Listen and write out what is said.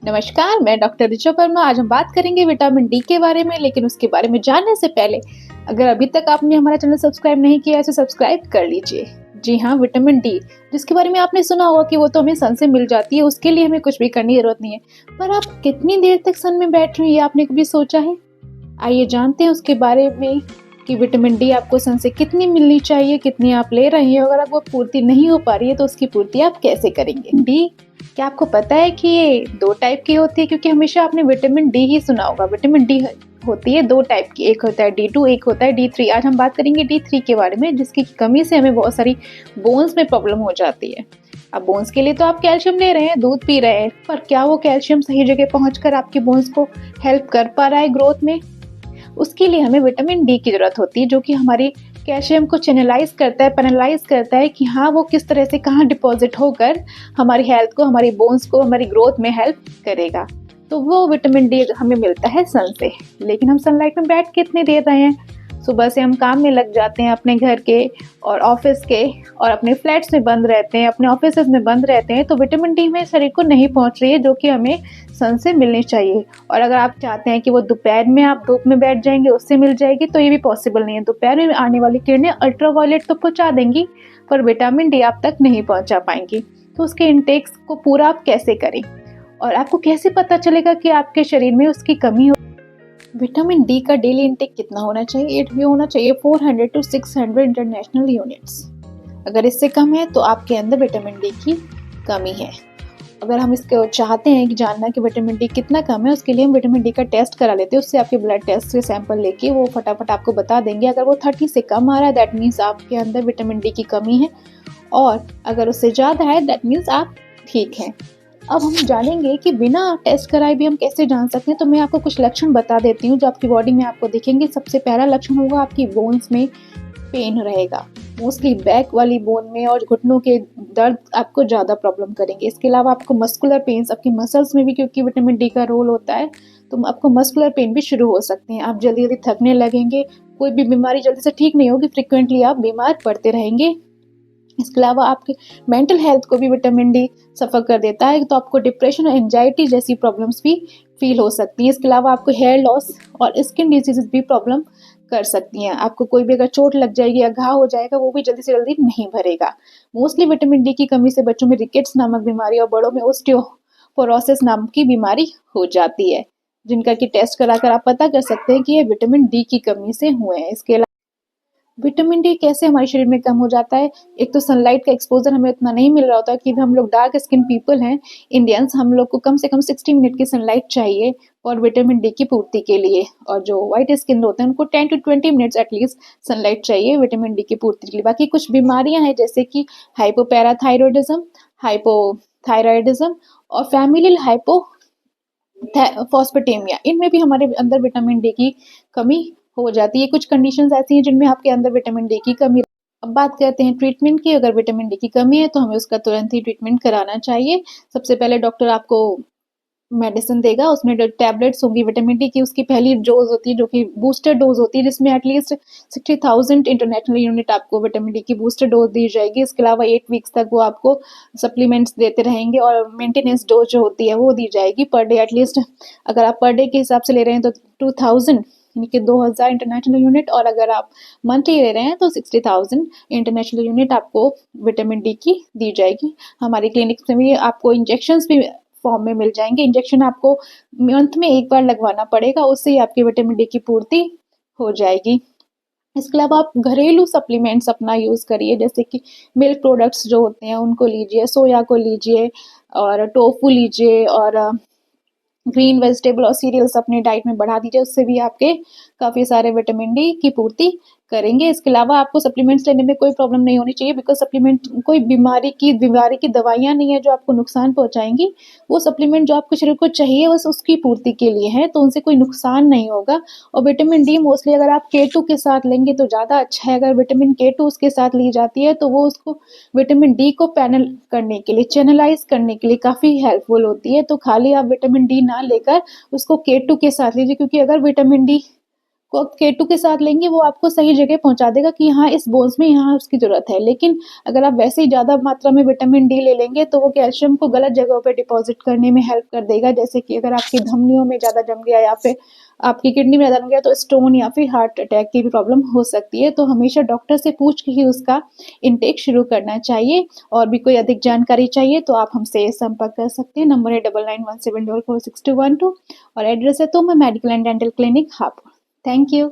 नमस्कार, मैं डॉक्टर ऋचा वर्मा। आज हम बात करेंगे विटामिन डी के बारे में, लेकिन उसके बारे में जानने से पहले अगर अभी तक आपने हमारा चैनल सब्सक्राइब नहीं किया है तो सब्सक्राइब कर लीजिए। जी हाँ, विटामिन डी जिसके बारे में आपने सुना होगा कि वो तो हमें सन से मिल जाती है, उसके लिए हमें कुछ भी करने की जरूरत नहीं है। पर आप कितनी देर तक सन में बैठ रहे हैं, ये आपने कभी सोचा है? आइए जानते हैं उसके बारे में कि विटामिन डी आपको सन से कितनी मिलनी चाहिए, कितनी आप ले रहे हैं। अगर वो पूर्ति नहीं हो पा रही है तो उसकी पूर्ति आप कैसे करेंगे। डी, क्या आपको पता है कि ये दो टाइप की होती है? क्योंकि हमेशा आपने विटामिन डी ही सुना होगा। विटामिन डी होती है दो टाइप की, एक होता है D2, एक होता है D3। आज हम बात करेंगे D3 के बारे में, जिसकी कमी से हमें बहुत सारी बोन्स में प्रॉब्लम हो जाती है। अब बोन्स के लिए तो आप कैल्शियम ले रहे हैं, दूध पी रहे हैं, पर क्या वो कैल्शियम सही जगह पहुंचकर आपकी बोन्स को हेल्प कर पा रहा है ग्रोथ में? उसके लिए हमें विटामिन डी की ज़रूरत होती है, जो कि हमारी कैल्शियम को चैनलाइज करता है, पैनलाइज करता है कि हाँ वो किस तरह से कहाँ डिपॉजिट होकर हमारी हेल्थ को, हमारी बोन्स को, हमारी ग्रोथ में हेल्प करेगा। तो वो विटामिन डी हमें मिलता है सन से। लेकिन हम सनलाइट में बैठ के इतनी देर रहे हैं, सुबह से हम काम में लग जाते हैं अपने घर के और ऑफिस के, और अपने फ्लैट्स में बंद रहते हैं, अपने ऑफिस में बंद रहते हैं, तो विटामिन डी हमें शरीर को नहीं पहुंच रही है, जो कि हमें सन से मिलनी चाहिए। और अगर आप चाहते हैं कि वो दोपहर में आप धूप में बैठ जाएंगे उससे मिल जाएगी, तो ये भी पॉसिबल नहीं है। दोपहर में आने वाली किरणें अल्ट्रावायलेट तो पहुंचा देंगी, पर विटामिन डी आप तक नहीं पहुंचा पाएंगी। तो उसके इंटेक्स को पूरा आप कैसे करें, और आपको कैसे पता चलेगा कि आपके शरीर में उसकी कमी हो? विटामिन डी का डेली इंटेक कितना होना चाहिए? ये होना चाहिए 400 to 600 इंटरनेशनल यूनिट्स। अगर इससे कम है तो आपके अंदर विटामिन डी की कमी है। अगर हम इसको चाहते हैं कि जानना कि विटामिन डी कितना कम है, उसके लिए हम विटामिन डी का टेस्ट करा लेते हैं। उससे आपके ब्लड टेस्ट से सैंपल लेके वो फटाफट आपको बता देंगे। अगर वो 30 से कम आ रहा है, दैट मीन्स आपके अंदर विटामिन डी की कमी है, और अगर उससे ज़्यादा है दैट मीन्स आप ठीक हैं। अब हम जानेंगे कि बिना टेस्ट कराए भी हम कैसे जान सकते हैं। तो मैं आपको कुछ लक्षण बता देती हूँ जो आपकी बॉडी में आपको दिखेंगे। सबसे पहला लक्षण होगा आपकी बोन्स में पेन रहेगा, मोस्टली बैक वाली बोन में, और घुटनों के दर्द आपको ज़्यादा प्रॉब्लम करेंगे। इसके अलावा आपको मस्कुलर पेन्स, आपकी मसल्स में भी, क्योंकि विटामिन डी का रोल होता है, तो आपको मस्कुलर पेन भी शुरू हो सकते हैं। आप जल्दी जल्दी थकने लगेंगे, कोई भी बीमारी जल्दी से ठीक नहीं होगी, फ्रिक्वेंटली आप बीमार पड़ते रहेंगे। इसके अलावा आपके मेंटल हेल्थ को भी विटामिन डी सफ़र कर देता है, तो आपको डिप्रेशन और एंजाइटी जैसी प्रॉब्लम्स भी फील हो सकती हैं। इसके अलावा आपको हेयर लॉस और स्किन डिजीज़ भी प्रॉब्लम कर सकती हैं। आपको कोई भी अगर चोट लग जाएगी या घाव हो जाएगा, वो भी जल्दी से जल्दी नहीं भरेगा। मोस्टली विटामिन डी की कमी से बच्चों में रिकेट्स नामक बीमारी और बड़ों में ओस्टियोपोरोसिस नाम की बीमारी हो जाती है, जिनका कि टेस्ट कराकर आप पता कर सकते हैं कि ये विटामिन डी की कमी से हुए हैं। इसके अलावा विटामिन डी कैसे हमारे शरीर में कम हो जाता है? एक तो सनलाइट का एक्सपोजर हमें उतना नहीं मिल रहा होता, कि हम लोग डार्क स्किन पीपल हैं, इंडियंस, हम लोग को कम से कम 60 मिनट की सनलाइट चाहिए और विटामिन डी की पूर्ति के लिए। और जो व्हाइट स्किन होते हैं उनको 10 to 20 मिनट्स एटलीस्ट सनलाइट चाहिए विटामिन डी की पूर्ति के लिए। बाकी कुछ बीमारियां हैं जैसे कि हाइपोपैराथायरॉयडिज्म, हाइपोथायरॉयडिज्म और फैमिलियल हाइपोफॉस्फेटेमिया, इनमें भी हमारे अंदर विटामिन डी की कमी हो जाती है। कुछ कंडीशंस ऐसी हैं जिनमें आपके अंदर विटामिन डी की कमी। अब बात करते हैं ट्रीटमेंट की। अगर विटामिन डी की कमी है तो हमें उसका तुरंत ही ट्रीटमेंट कराना चाहिए। सबसे पहले डॉक्टर आपको मेडिसिन देगा, उसमें जो टैबलेट्स होंगी विटामिन डी की, उसकी पहली डोज होती है जो कि बूस्टर डोज होती है, जिसमें एटलीस्ट 60,000 इंटरनेशनल यूनिट आपको विटामिन डी की बूस्टर डोज दी जाएगी। इसके अलावा 8 वीक्स तक वो आपको सप्लीमेंट्स देते रहेंगे, और मेंटेनेंस डोज जो होती है वो दी जाएगी पर डे एटलीस्ट। अगर आप पर डे के हिसाब से ले रहे हैं तो 2000 यानी कि 2000 इंटरनेशनल यूनिट, और अगर आप मंथली ले रहे हैं तो 60,000 इंटरनेशनल यूनिट आपको विटामिन डी की दी जाएगी। हमारी क्लिनिक में भी आपको इंजेक्शंस भी फॉर्म में मिल जाएंगे। इंजेक्शन आपको मंथ में एक बार लगवाना पड़ेगा, उससे ही आपकी विटामिन डी की पूर्ति हो जाएगी। इसके अलावा आप घरेलू सप्लीमेंट्स अपना यूज़ करिए, जैसे कि मिल्क प्रोडक्ट्स जो होते हैं उनको लीजिए, सोया को लीजिए, और टोफू लीजिए, और ग्रीन वेजिटेबल और सीरियल्स अपने डाइट में बढ़ा दीजिए। उससे भी आपके काफ़ी सारे विटामिन डी की पूर्ति करेंगे। इसके अलावा आपको सप्लीमेंट्स लेने में कोई प्रॉब्लम नहीं होनी चाहिए, बिकॉज सप्लीमेंट कोई बीमारी की दवाइयाँ नहीं है जो आपको नुकसान पहुंचाएंगी। वो सप्लीमेंट जो आपके शरीर को चाहिए बस उसकी पूर्ति के लिए है, तो उनसे कोई नुकसान नहीं होगा। और विटामिन डी मोस्टली अगर आप K2 के साथ लेंगे तो ज़्यादा अच्छा है। अगर विटामिन K2 उसके साथ ली जाती है तो वो उसको विटामिन डी को पैनल करने के लिए, चैनलाइज करने के लिए काफ़ी हेल्पफुल होती है। तो खाली आप विटामिन डी ना लेकर उसको K2 के साथ लीजिए, क्योंकि अगर विटामिन डी को K2 के साथ लेंगे वो आपको सही जगह पहुँचा देगा कि हाँ, इस बोन्स में यहाँ उसकी ज़रूरत है। लेकिन अगर आप वैसे ही ज़्यादा मात्रा में विटामिन डी ले लेंगे तो वो कैल्शियम को गलत जगहों पे डिपॉज़िट करने में हेल्प कर देगा। जैसे कि अगर आपकी धमनियों में ज़्यादा जम गया या फिर आपकी किडनी में ज़्यादा जम गया तो स्टोन या फिर हार्ट अटैक की भी प्रॉब्लम हो सकती है। तो हमेशा डॉक्टर से पूछ के ही उसका इनटेक शुरू करना चाहिए। और भी कोई अधिक जानकारी चाहिए तो आप हमसे संपर्क कर सकते हैं। नंबर है 9917446212 और एड्रेस है Tomar medical and dental clinic, Hapur. Thank you.